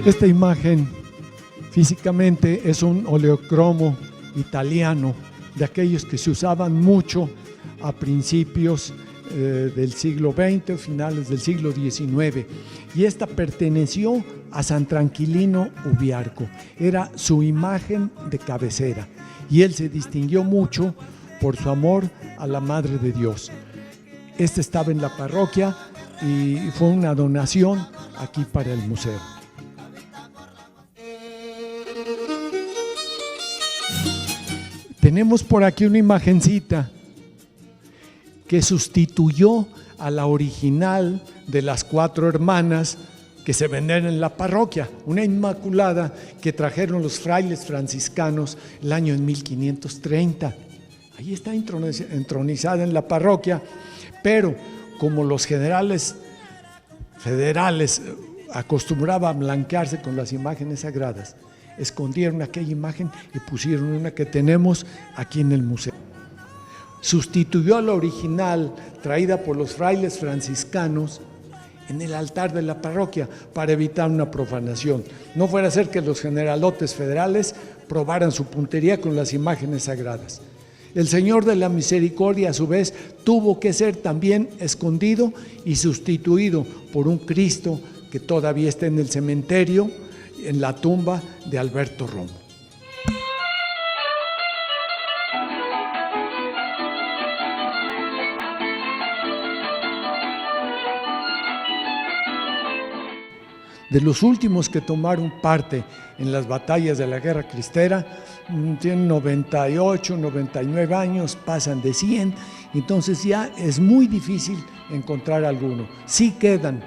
Esta imagen físicamente es un oleocromo italiano, de aquellos que se usaban mucho a principios del siglo XX o finales del siglo XIX, y esta perteneció a San Tranquilino Ubiarco, era su imagen de cabecera, y él se distinguió mucho por su amor a la Madre de Dios. Este estaba en la parroquia y fue una donación aquí para el museo. Tenemos por aquí una imagencita que sustituyó a la original de las 4 hermanas que se veneran en la parroquia, una inmaculada que trajeron los frailes franciscanos el año en 1530. Ahí está entronizada en la parroquia, pero como los generales federales acostumbraban a blanquearse con las imágenes sagradas, escondieron aquella imagen y pusieron una que tenemos aquí en el museo. Sustituyó a la original traída por los frailes franciscanos en el altar de la parroquia para evitar una profanación. No fuera a ser que los generalotes federales probaran su puntería con las imágenes sagradas. El Señor de la Misericordia, a su vez, tuvo que ser también escondido y sustituido por un Cristo que todavía está en el cementerio, en la tumba de Alberto Romo. De los últimos que tomaron parte en las batallas de la Guerra Cristera, tienen 98, 99 años, pasan de 100, entonces ya es muy difícil encontrar alguno. Sí quedan,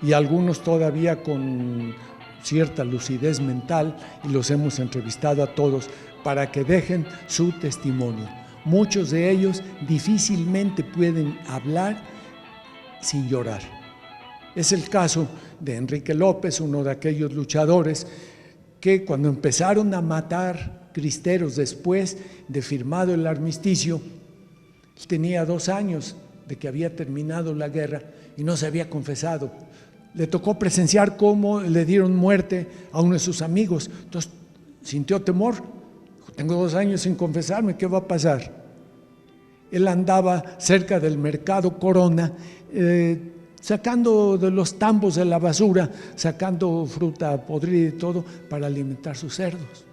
y algunos todavía con cierta lucidez mental, y los hemos entrevistado a todos para que dejen su testimonio. Muchos de ellos difícilmente pueden hablar sin llorar. Es el caso de Enrique López, uno de aquellos luchadores que cuando empezaron a matar cristeros después de firmado el armisticio, él tenía 2 años de que había terminado la guerra y no se había confesado. Le tocó presenciar cómo le dieron muerte a uno de sus amigos, entonces sintió temor. Dijo, tengo 2 años sin confesarme, ¿qué va a pasar? Él andaba cerca del mercado Corona, sacando de los tambos de la basura, sacando fruta podrida y todo para alimentar sus cerdos.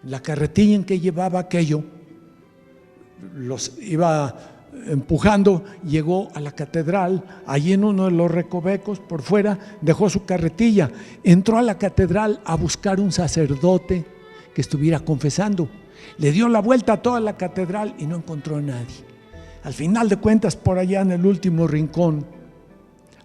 La carretilla en que llevaba aquello, los iba empujando, llegó a la catedral, allí en uno de los recovecos por fuera dejó su carretilla, entró a la catedral a buscar un sacerdote que estuviera confesando, le dio la vuelta a toda la catedral y no encontró a nadie. Al final de cuentas, por allá en el último rincón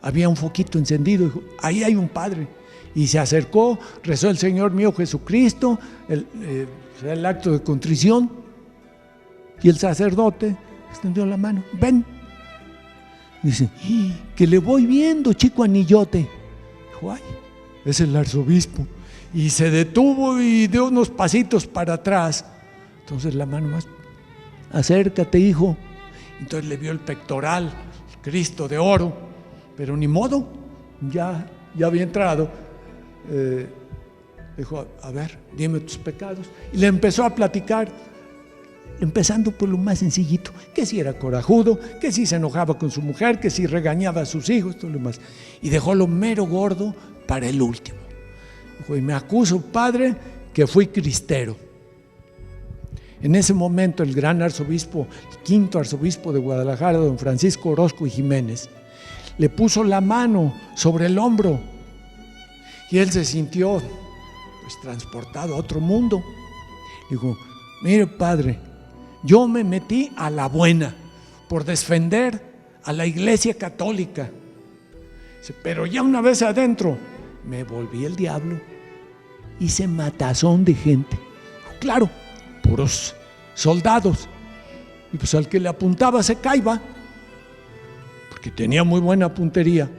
había un foquito encendido, dijo, ahí hay un padre, y se acercó, rezó el Señor mío Jesucristo, el acto de contrición, y el sacerdote extendió la mano, ven. Dice, que le voy viendo, chico anillote. Dijo, ay, es el arzobispo. Y se detuvo y dio unos pasitos para atrás. Entonces la mano más, acércate, hijo. Entonces le vio el pectoral, el Cristo de oro, pero ni modo, ya había entrado. Dijo, a ver, dime tus pecados. Y le empezó a platicar, empezando por lo más sencillito, que si era corajudo, que si se enojaba con su mujer, que si regañaba a sus hijos, todo lo más. Y dejó lo mero gordo para el último. Dijo, y me acuso, padre, que fui cristero. En ese momento el gran arzobispo, el quinto arzobispo de Guadalajara, don Francisco Orozco y Jiménez, le puso la mano sobre el hombro y él se sintió pues transportado a otro mundo. Dijo, mire padre, yo me metí a la buena por defender a la Iglesia Católica, pero ya una vez adentro me volví el diablo, hice matazón de gente, claro, puros soldados, y pues al que le apuntaba se caía, porque tenía muy buena puntería.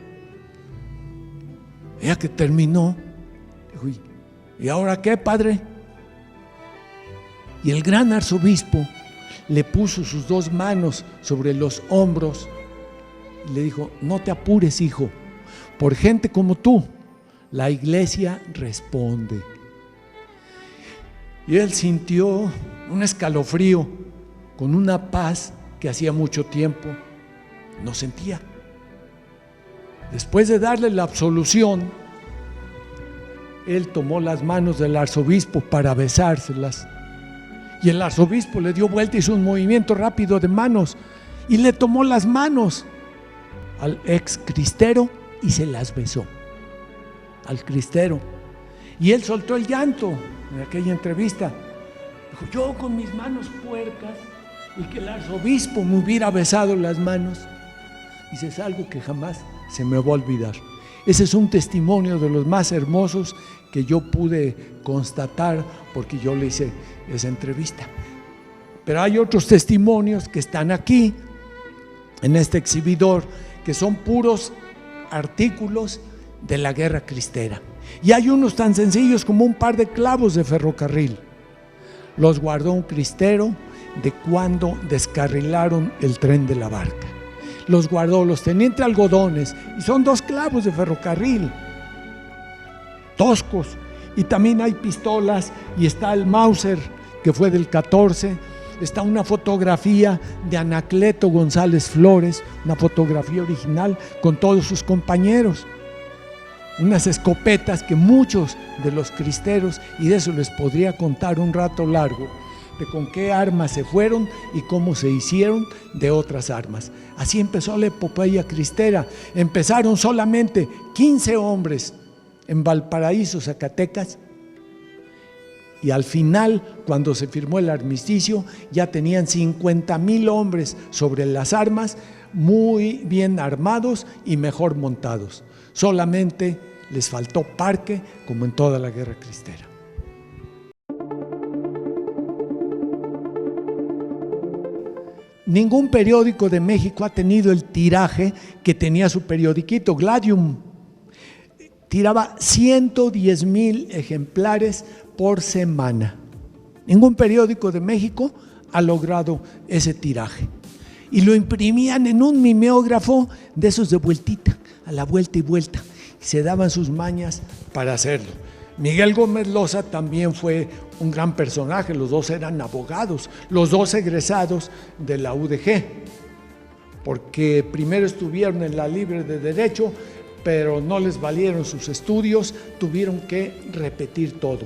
Ya que terminó, dijo: ¿y ahora qué, padre? Y el gran arzobispo le puso sus 2 manos sobre los hombros y le dijo: no te apures, hijo, por gente como tú, la iglesia responde. Y él sintió un escalofrío con una paz que hacía mucho tiempo no sentía. Después de darle la absolución, él tomó las manos del arzobispo para besárselas. Y el arzobispo le dio vuelta, hizo un movimiento rápido de manos y le tomó las manos al ex cristero y se las besó al cristero. Y él soltó el llanto en aquella entrevista. Dijo: yo con mis manos puercas, y que el arzobispo me hubiera besado las manos. Dice: es algo que jamás se me va a olvidar. Ese es un testimonio de los más hermosos que yo pude constatar, porque yo le hice esa entrevista. Pero hay otros testimonios que están aquí en este exhibidor, que son puros artículos de la guerra cristera. Y hay unos tan sencillos como un par de clavos de ferrocarril. Los guardó un cristero de cuando descarrilaron el tren de la Barca. Los guardó, los tenía entre algodones, y son 2 clavos de ferrocarril, toscos. Y también hay pistolas, y está el Mauser, que fue del 14. Está una fotografía de Anacleto González Flores, una fotografía original con todos sus compañeros. Unas escopetas que muchos de los cristeros, y de eso les podría contar un rato largo, de con qué armas se fueron y cómo se hicieron de otras armas. Así empezó la epopeya cristera. Empezaron solamente 15 hombres en Valparaíso, Zacatecas, y al final, cuando se firmó el armisticio, ya tenían 50,000 hombres sobre las armas, muy bien armados y mejor montados. Solamente les faltó parque, como en toda la guerra cristera. Ningún periódico de México ha tenido el tiraje que tenía su periodiquito, Gladium. Tiraba 110,000 ejemplares por semana. Ningún periódico de México ha logrado ese tiraje. Y lo imprimían en un mimeógrafo de esos de vueltita, a la vuelta y vuelta. Y se daban sus mañas para hacerlo. Miguel Gómez Loza también fue un gran personaje. Los 2 eran abogados, los 2 egresados de la UDG, porque primero estuvieron en la Libre de Derecho, pero no les valieron sus estudios, tuvieron que repetir todo.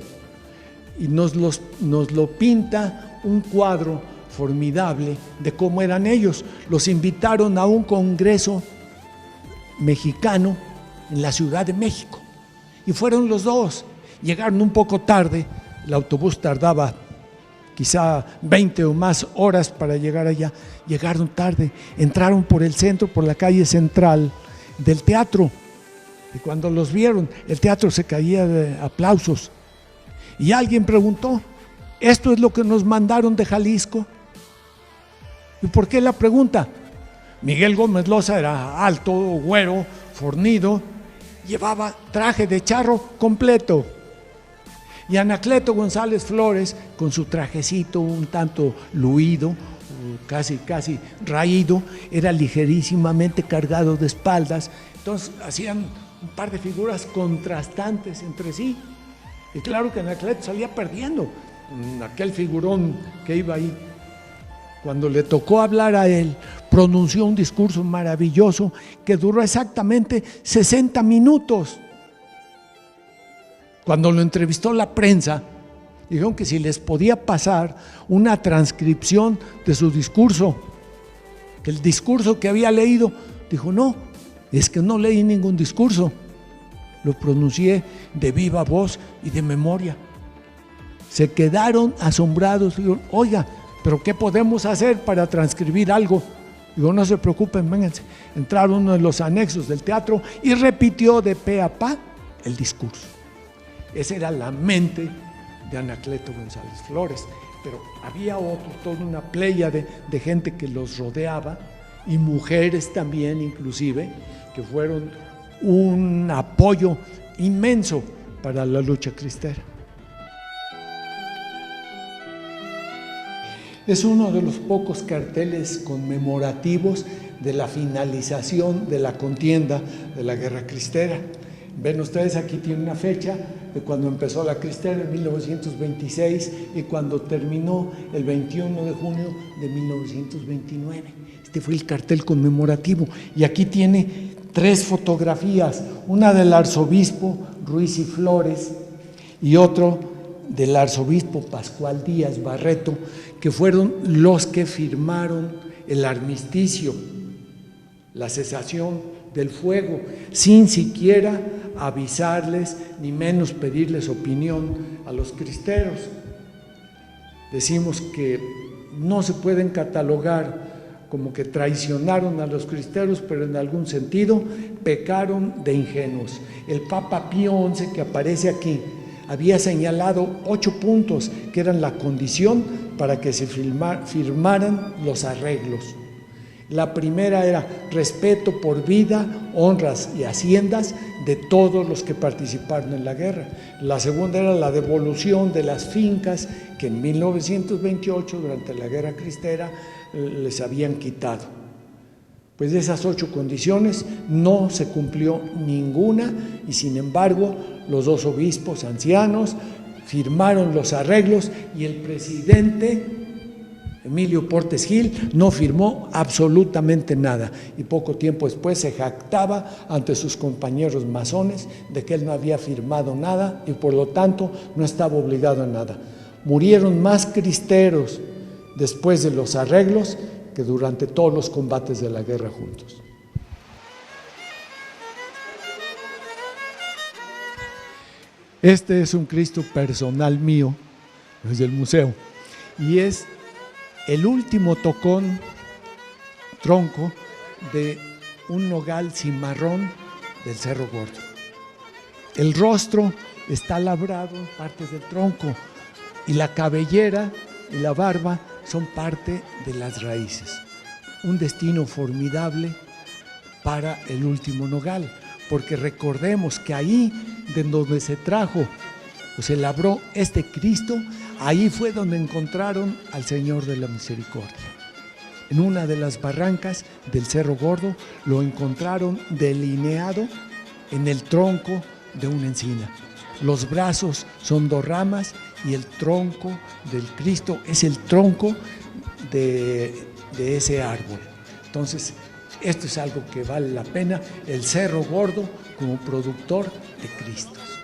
Y nos lo pinta un cuadro formidable de cómo eran ellos. Los invitaron a un congreso mexicano en la Ciudad de México, y fueron los 2. Llegaron un poco tarde, el autobús tardaba quizá 20 o más horas para llegar allá. Llegaron tarde, entraron por el centro, por la calle central del teatro, y cuando los vieron, el teatro se caía de aplausos. Y alguien preguntó: ¿esto es lo que nos mandaron de Jalisco? ¿Y por qué la pregunta? Miguel Gómez Loza era alto, güero, fornido, llevaba traje de charro completo. Y Anacleto González Flores, con su trajecito un tanto luido, casi raído, era ligerísimamente cargado de espaldas. Entonces hacían un par de figuras contrastantes entre sí. Y claro que Anacleto salía perdiendo, aquel figurón que iba ahí. Cuando le tocó hablar a él, pronunció un discurso maravilloso que duró exactamente 60 minutos. Cuando lo entrevistó la prensa, dijeron que si les podía pasar una transcripción de su discurso, que el discurso que había leído. Dijo: no, es que no leí ningún discurso, lo pronuncié de viva voz y de memoria. Se quedaron asombrados. Dijeron: oiga, ¿pero qué podemos hacer para transcribir algo? Digo: no se preocupen, vénganse. Entraron uno de los anexos del teatro y repitió de pe a pa el discurso. Esa era la mente de Anacleto González Flores. Pero había otros, toda una playa de gente que los rodeaba, y mujeres también inclusive, que fueron un apoyo inmenso para la lucha cristera. Es uno de los pocos carteles conmemorativos de la finalización de la contienda de la guerra cristera. Ven ustedes, aquí tiene una fecha de cuando empezó la cristera en 1926 y cuando terminó el 21 de junio de 1929. Este fue el cartel conmemorativo y aquí tiene 3 fotografías, una del arzobispo Ruiz y Flores y otro del arzobispo Pascual Díaz Barreto, que fueron los que firmaron el armisticio, la cesación del fuego, sin siquiera avisarles, ni menos pedirles opinión a los cristeros. Decimos que no se pueden catalogar como que traicionaron a los cristeros, pero en algún sentido pecaron de ingenuos. El Papa Pío XI, que aparece aquí, había señalado 8 puntos que eran la condición para que se firmaran los arreglos. La primera era respeto por vida, honras y haciendas de todos los que participaron en la guerra. La segunda era la devolución de las fincas que en 1928, durante la guerra cristera, les habían quitado. Pues de esas 8 condiciones no se cumplió ninguna y sin embargo los 2 obispos ancianos firmaron los arreglos y el presidente Emilio Portes Gil no firmó absolutamente nada y poco tiempo después se jactaba ante sus compañeros masones de que él no había firmado nada y por lo tanto no estaba obligado a nada. Murieron más cristeros después de los arreglos que durante todos los combates de la guerra juntos. Este es un Cristo personal mío, desde el museo, y es el último tronco de un nogal cimarrón del Cerro Gordo. El rostro está labrado en partes del tronco y la cabellera y la barba son parte de las raíces. Un destino formidable para el último nogal, porque recordemos que ahí de donde se trajo o se labró este Cristo, ahí fue donde encontraron al Señor de la Misericordia. En una de las barrancas del Cerro Gordo lo encontraron delineado en el tronco de una encina. Los brazos son 2 ramas y el tronco del Cristo es el tronco de ese árbol. Entonces, esto es algo que vale la pena, el Cerro Gordo como productor de Cristos.